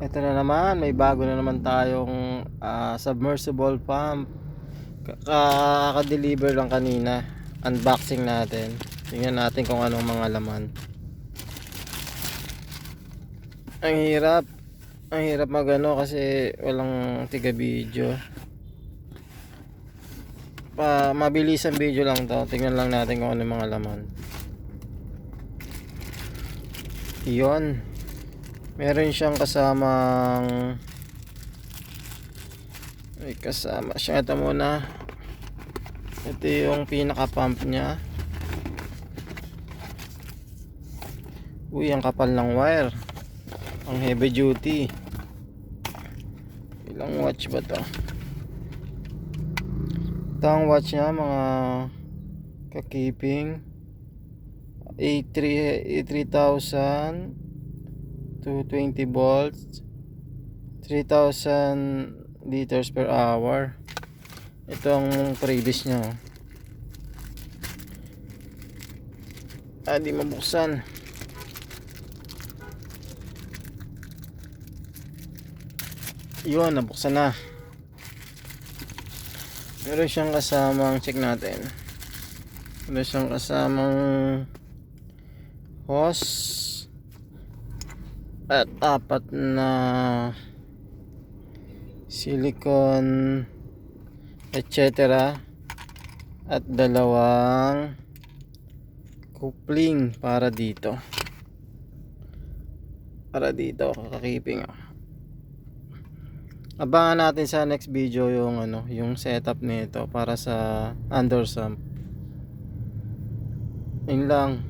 Ito na naman, may bago na naman tayong submersible pump. Kaka-deliver lang kanina. Unboxing natin. Tingnan natin kung anong mga laman. Ang hirap. Ang hirap magano kasi walang tiga video. Mabilis ang video lang to. Tingnan lang natin kung anong mga laman. Iyon. Meron siyang kasamang may kasama siya. Ito muna. Ito yung pinaka pump niya. Uy, ang kapal ng wire. Ang heavy duty. Ilang watch ba to? Ito ang watch niya, mga kakiping 3000 to 20 volts, 3000 liters per hour. Ito ang previous niya. Di mabuksan. Yun, nabuksan na. Meron siyang kasamang, check natin. Meron siyang kasamang hose at 4 na silicone etc. at 2 coupling para dito kakiping. Abangan natin sa next video yung yung setup nito para sa undersump. Yun lang.